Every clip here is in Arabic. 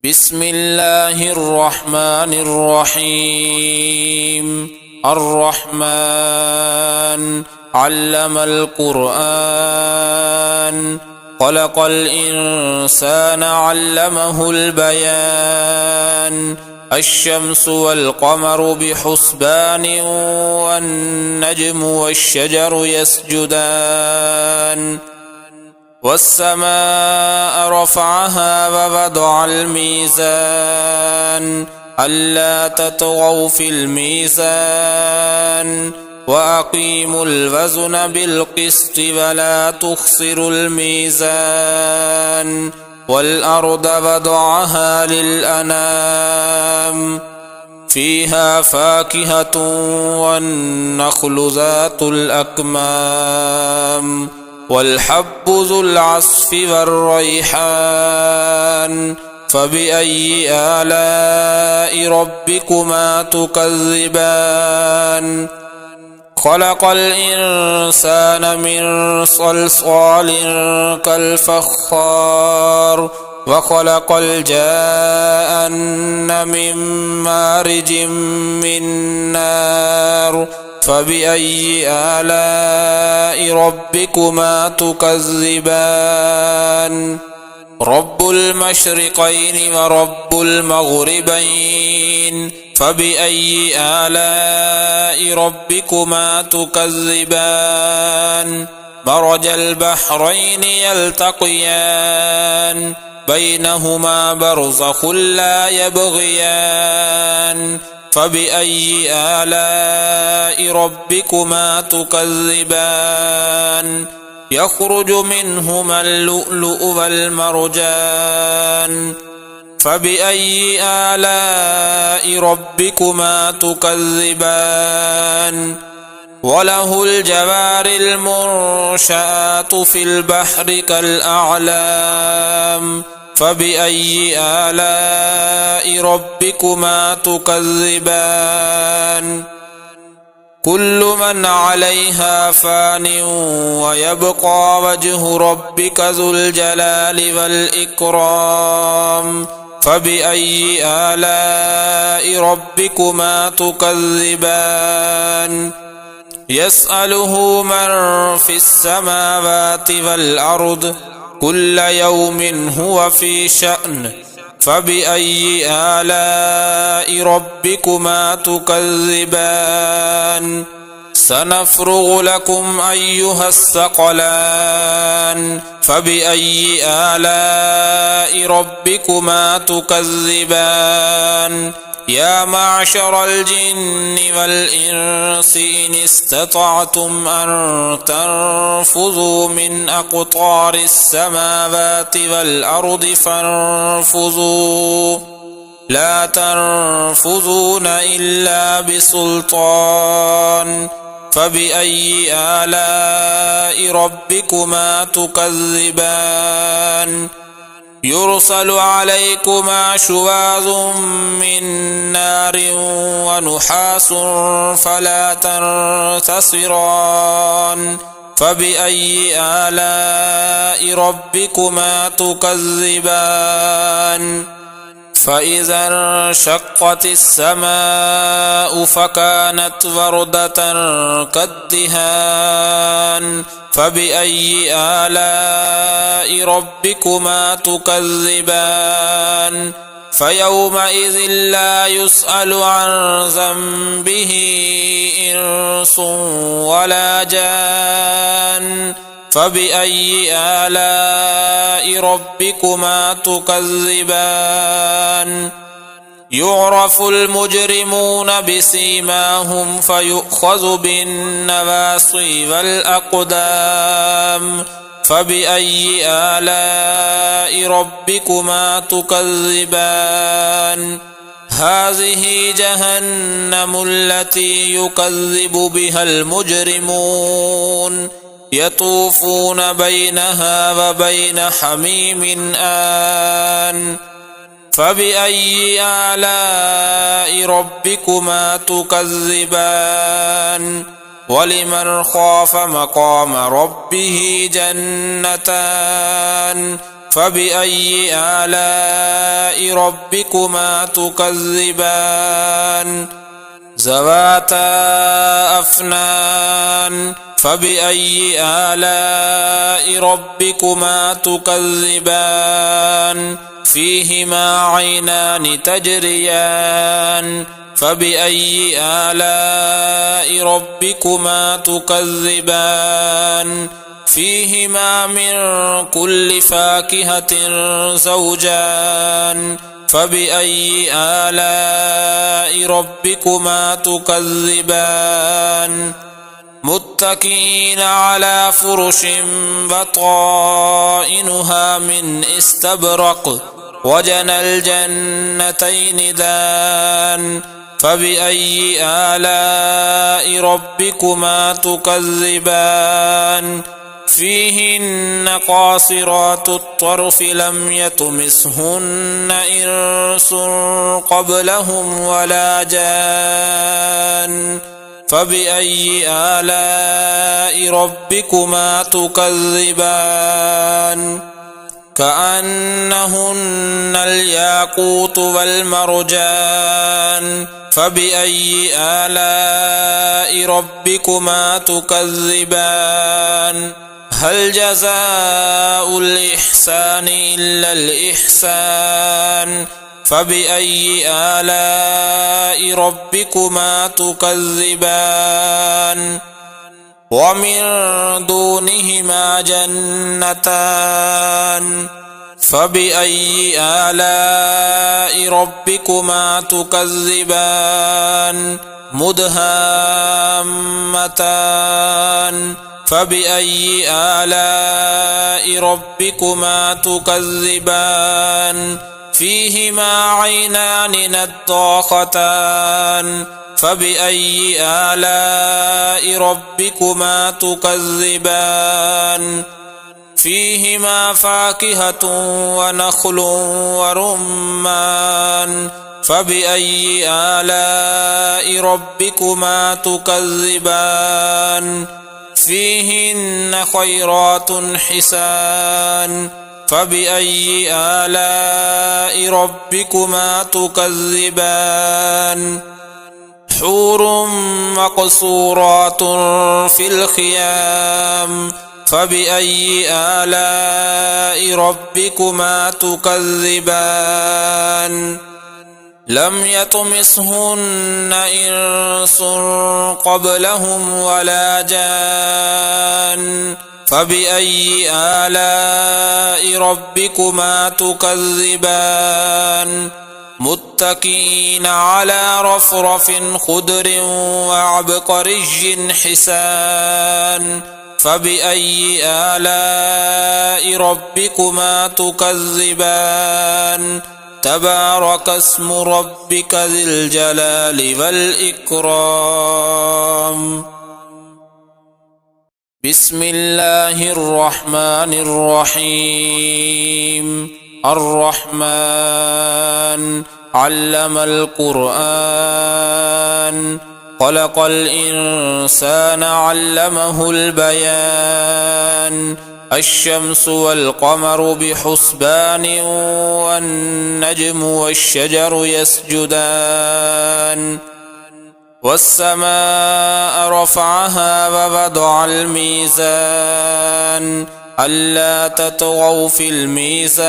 بسم الله الرحمن الرحيم. الرحمن علم القرآن، خلق الإنسان علمه البيان. الشمس والقمر بحسبان، والنجم والشجر يسجدان. والسماء رفعها ووضع الميزان، ألا تطغوا في الميزان، وأقيموا الوزن بالقسط ولا تخسروا الميزان. والأرض وضعها للأنام، فيها فاكهة والنخل ذات الأكمام، والحب ذو العصف والريحان. فبأي آلاء ربكما تكذبان؟ خلق الإنسان من صلصال كالفخار، وخلق الجان من مارج من نار. فبأي آلاء ربكما تكذبان؟ رب المشرقين ورب المغربين، فبأي آلاء ربكما تكذبان؟ مرج البحرين يلتقيان، بينهما برزخ لا يبغيان. فبأي آلاء ربكما تكذبان؟ يخرج منهما اللؤلؤ والمرجان. فبأي آلاء ربكما تكذبان؟ وله الجوار المنشآت في البحر كالأعلام. فبأي آلاء ربكما تكذبان؟ كل من عليها فان، ويبقى وجه ربك ذو الجلال والإكرام. فبأي آلاء ربكما تكذبان؟ يسأله من في السماوات والأرض، كل يوم هو في شأن. فبأي آلاء ربكما تكذبان؟ سنفرغ لكم أيها الثقلان. فبأي آلاء ربكما تكذبان؟ يا معشر الجن والإنس إن استطعتم أن تنفذوا من أقطار السماوات والأرض فانفذوا، لا تنفذون إلا بسلطان. فبأي آلاء ربكما تكذبان؟ يرسل عليكما شواظ من نار ونحاس فلا تنتصران. فبأي آلاء ربكما تكذبان؟ فإذا انشقت السماء فكانت وردة كالدهان. فبأي آلاء ربكما تكذبان؟ فيومئذ لا يسأل عن ذنبه إنس ولا جان. فبأي آلاء ربكما تكذبان؟ يعرف المجرمون بسيماهم فيؤخذ بالنواصي والأقدام. فبأي آلاء ربكما تكذبان؟ هذه جهنم التي يكذب بها المجرمون، يطوفون بينها وبين حميم آن. فبأي آلاء ربكما تكذبان؟ ولمن خاف مقام ربه جنتان، فبأي آلاء ربكما تكذبان ذواتا أفنان فبأي آلاء ربكما تكذبان فيهما عينان تجريان فبأي آلاء ربكما تكذبان فيهما من كل فاكهة زوجان فبأي آلاء ربكما تكذبان متكئين على فرش بطائنها من استبرق وجنى الجنتين دان فبأي آلاء ربكما تكذبان فيهن قاصرات الطرف لم يطمثهن إنس قبلهم ولا جان فبأي آلاء ربكما تكذبان كأنهن الياقوت والمرجان فبأي آلاء ربكما تكذبان هل جزاء الإحسان إلا الإحسان فبأي آلاء ربكما تكذبان ومن دونهما جنتان فبأي آلاء ربكما تكذبان مدهامتان فبأي آلاء ربكما تكذبان فيهما عينان نضاختان فبأي آلاء ربكما تكذبان فيهما فاكهة ونخل ورمان فبأي آلاء ربكما تكذبان فيهن خيرات حسان فبأي آلاء ربكما تكذبان حور مقصورات في الخيام فبأي آلاء ربكما تكذبان لم يطمثهن إنس قبلهم ولا جان فبأي آلاء ربكما تكذبان متكئين على رفرف خضر وعبقري حسان فبأي آلاء ربكما تكذبان تبارك اسم ربك ذي الجلال والإكرام بسم الله الرحمن الرحيم الرحمن علم القرآن خلق الإنسان علمه البيان الشمس والقمر بحسبان والنجم والشجر يسجدان والسماء رفعها ووضع الميزان ألا تطغوا في الميزان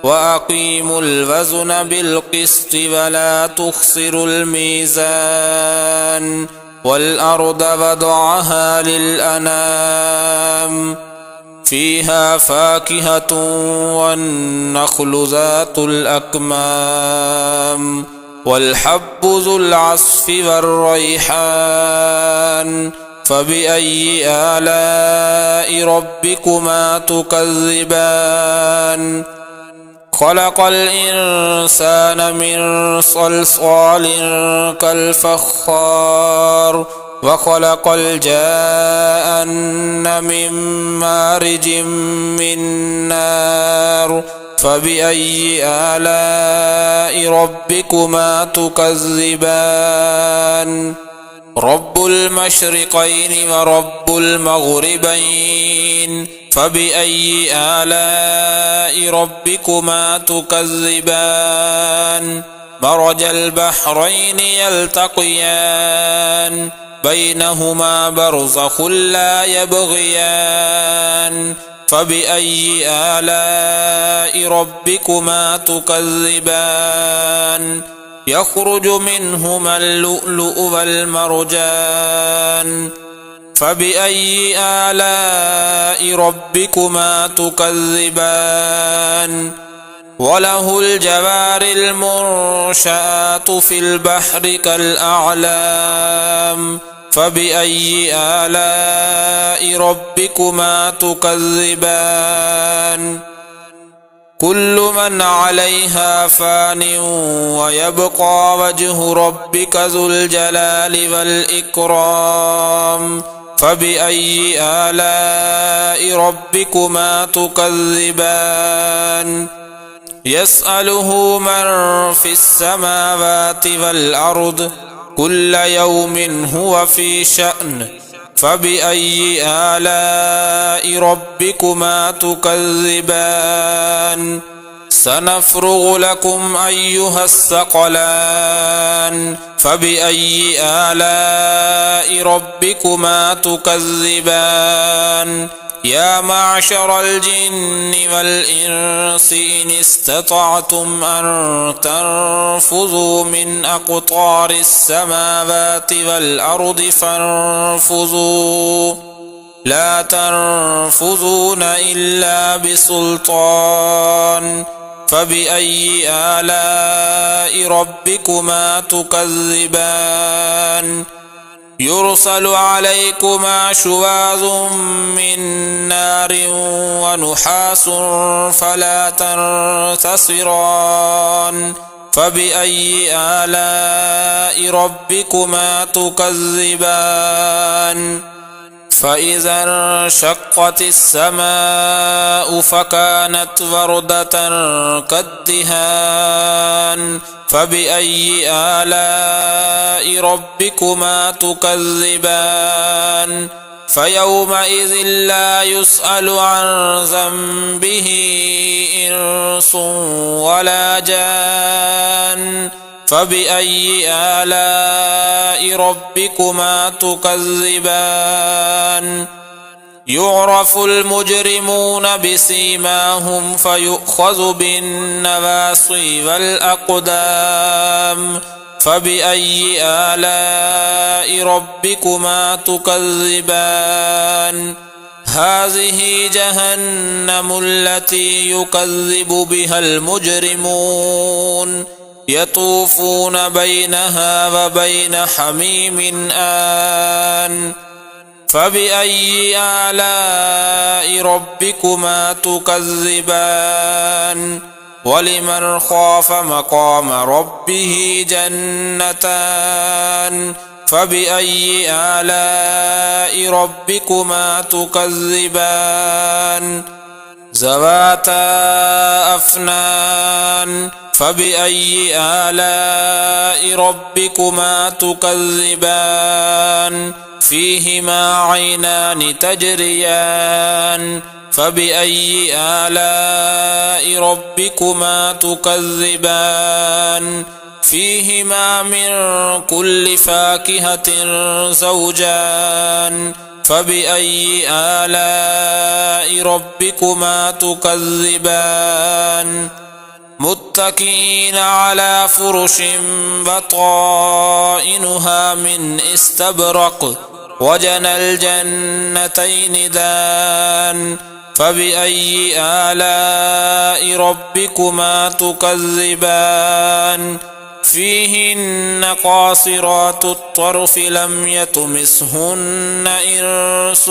وأقيموا الوزن بالقسط ولا تخسروا الميزان والأرض وضعها للأنام فيها فاكهة والنخل ذات الأكمام والحب ذو العصف والريحان فبأي آلاء ربكما تكذبان خلق الإنسان من صلصال كالفخار وخلق الجان من مارج من نار فبأي آلاء ربكما تكذبان رب المشرقين ورب المغربين فبأي آلاء ربكما تكذبان مرج البحرين يلتقيان بينهما برزخ لا يبغيان فبأي آلاء ربكما تكذبان يخرج منهما اللؤلؤ والمرجان فبأي آلاء ربكما تكذبان وله الجوار المنشآت في البحر كالأعلام فبأي آلاء ربكما تكذبان كل من عليها فان ويبقى وجه ربك ذو الجلال والإكرام فبأي آلاء ربكما تكذبان يسأله من في السماوات والأرض كل يوم هو في شأن فبأي آلاء ربكما تكذبان سنفرغ لكم أيها الثقلان فبأي آلاء ربكما تكذبان يا معشر الجن والإنس إن استطعتم أن تنفذوا من أقطار السماوات والأرض فانفذوا لا تنفذون إلا بسلطان فبأي آلاء ربكما تكذبان يرسل عليكما شواظ من نار ونحاس فلا تنتصران فبأي آلاء ربكما تكذبان فإذا انشقت السماء فكانت وردة كالدهان فبأي آلاء ربكما تكذبان فيومئذ لا يسأل عن ذنبه إنس ولا جان فبأي آلاء ربكما تكذبان يعرف المجرمون بسيماهم فيؤخذ بالنواصي والأقدام فبأي آلاء ربكما تكذبان هذه جهنم التي يكذب بها المجرمون يطوفون بينها وبين حميم آن فبأي آلاء ربكما تكذبان ولمن خاف مقام ربه جنتان فبأي آلاء ربكما تكذبان ذواتا أفنان فبأي آلاء ربكما تكذبان فيهما عينان تجريان فبأي آلاء ربكما تكذبان فيهما من كل فاكهة زوجان فبأي آلاء ربكما تكذبان متكئين على فرش بطائنها من استبرق وجنى الجنتين دان فبأي آلاء ربكما تكذبان فيهن قاصرات الطرف لم يطمثهن إنس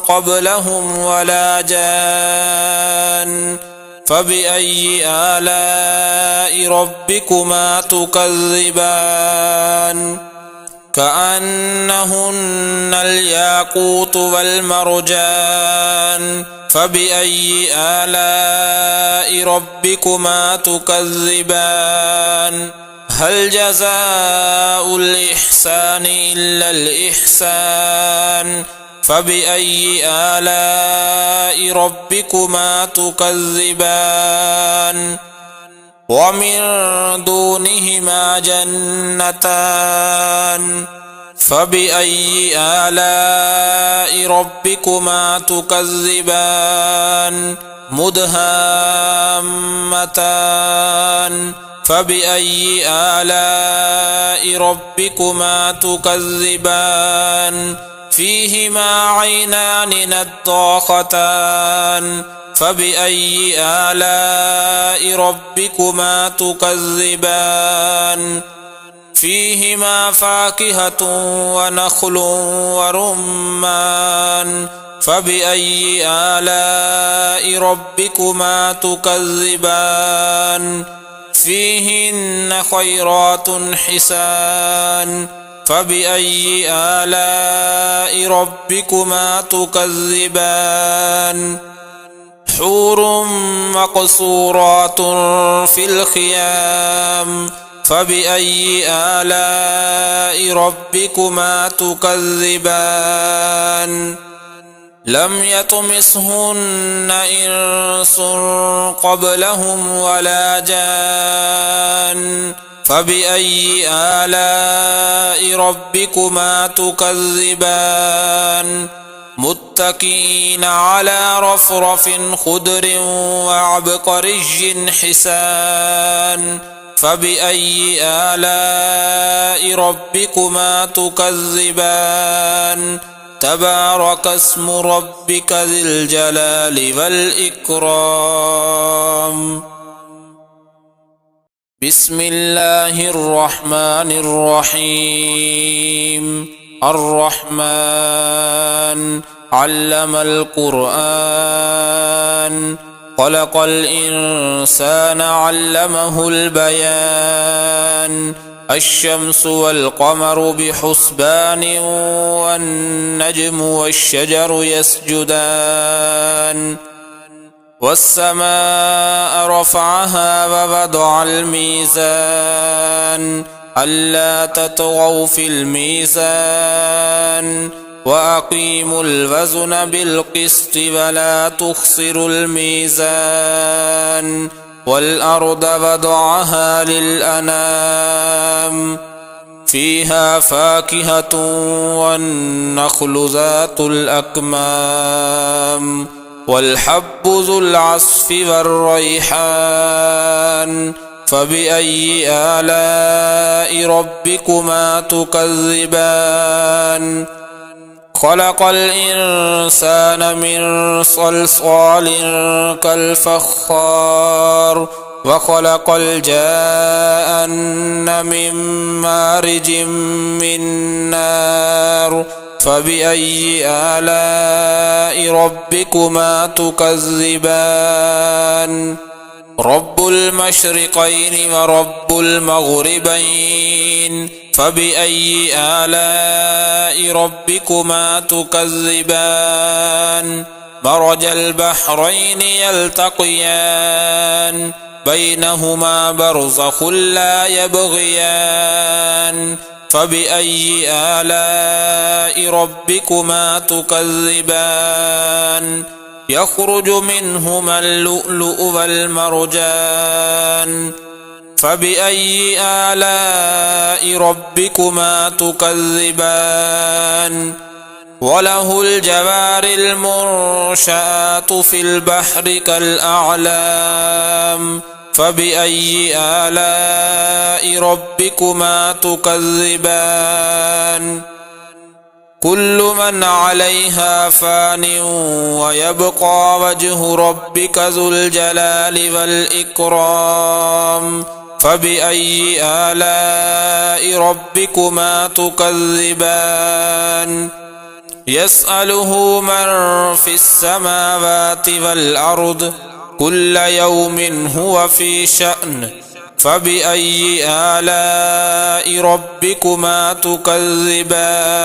قبلهم ولا جان فبأي آلاء ربكما تكذبان كأنهن الياقوت والمرجان فبأي آلاء ربكما تكذبان هل جزاء الإحسان إلا الإحسان فبأي آلاء ربكما تكذبان ومن دونهما جنتان فبأي آلاء ربكما تكذبان مدهامتان فبأي آلاء ربكما تكذبان فيهما عينان نضاختان فبأي آلاء ربكما تكذبان فيهما فاكهة ونخل ورمان فبأي آلاء ربكما تكذبان فيهن خيرات حسان فبأي آلاء ربكما تكذبان حور مقصورات في الخيام فبأي آلاء ربكما تكذبان لم يطمثهن إنس قبلهم ولا جان فبأي آلاء ربكما تكذبان متكئين على رفرف خضر وعبقري حسان فبأي آلاء ربكما تكذبان تبارك اسم ربك ذي الجلال والإكرام بسم الله الرحمن الرحيم الرحمن علم القرآن خلق الإنسان علمه البيان الشمس والقمر بحسبان والنجم والشجر يسجدان والسماء رفعها ووضع الميزان ألا تطغوا في الميزان وأقيموا الوزن بالقسط ولا تخسروا الميزان والأرض وضعها للأنام فيها فاكهة والنخل ذات الأكمام والحب ذو العصف والريحان فبأي آلاء ربكما تكذبان خلق الإنسان من صلصال كالفخار وخلق الجان من مارج من نار فبأي آلاء ربكما تكذبان رب المشرقين ورب المغربين فبأي آلاء ربكما تكذبان مرج البحرين يلتقيان بينهما برزخ لا يبغيان فبأي آلاء ربكما تكذبان يخرج منهما اللؤلؤ والمرجان فبأي آلاء ربكما تكذبان وله الجوار المنشآت في البحر كالأعلام فبأي آلاء ربكما تكذبان كل من عليها فان ويبقى وجه ربك ذو الجلال والإكرام فبأي آلاء ربكما تكذبان يسأله من في السماوات والأرض كل يوم هو في شأن فبأي آلاء ربكما تكذبان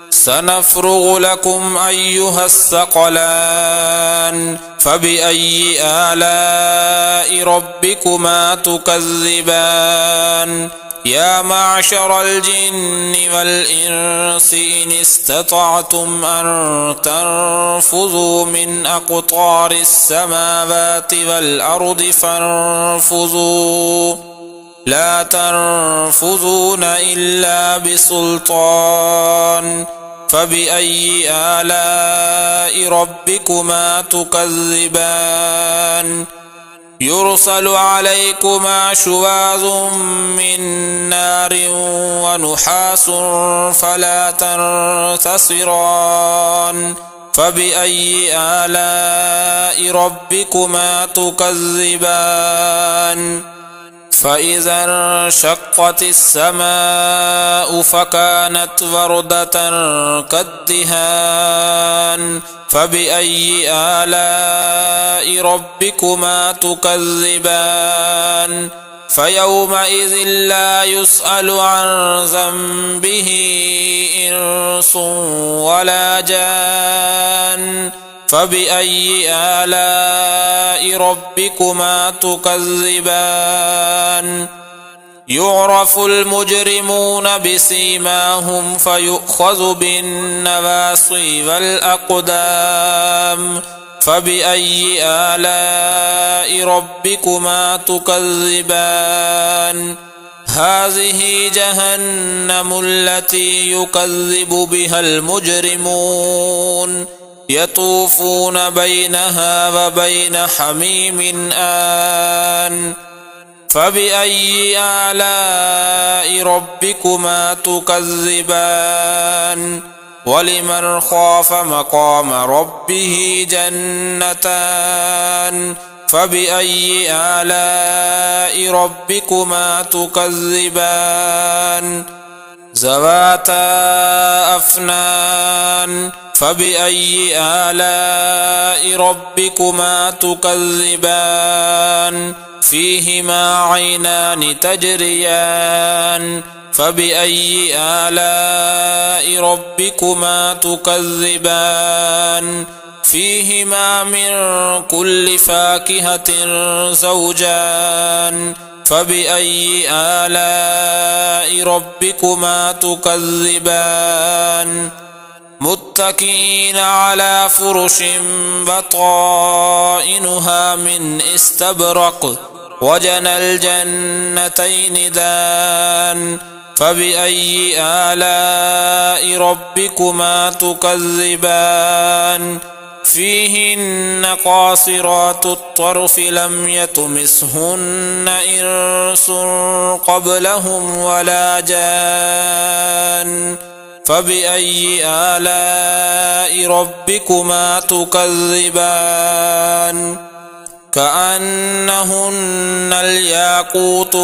سنفرغ لكم أيها الثقلان فبأي آلاء ربكما تكذبان يا معشر الجن والإنس إن استطعتم أن تنفذوا من أقطار السماوات والأرض فانفذوا لا تنفذون إلا بسلطان فبأي آلاء ربكما تكذبان يرسل عليكما شواظ من نار ونحاس فلا تنتصران فبأي آلاء ربكما تكذبان فإذا انشقت السماء فكانت وردة كالدهان فبأي آلاء ربكما تكذبان فيومئذ لا يسأل عن ذنبه إنس ولا جان فبأي آلاء ربكما تكذبان يعرف المجرمون بسيماهم فيؤخذ بالنواصي والأقدام فبأي آلاء ربكما تكذبان هذه جهنم التي يكذب بها المجرمون يطوفون بينها وبين حميم آن فبأي آلاء ربكما تكذبان ولمن خاف مقام ربه جنتان فبأي آلاء ربكما تكذبان ذواتا أفنان فبأي آلاء ربكما تكذبان فيهما عينان تجريان فبأي آلاء ربكما تكذبان فيهما من كل فاكهة زوجان فبأي آلاء ربكما تكذبان متكئين على فرش بطائنها من استبرق وجنى الجنتين دان فبأي آلاء ربكما تكذبان فيهن قاصرات الطرف لم يطمثهن إنس قبلهم ولا جان فبأي آلاء ربكما تكذبان كأنهن الياقوت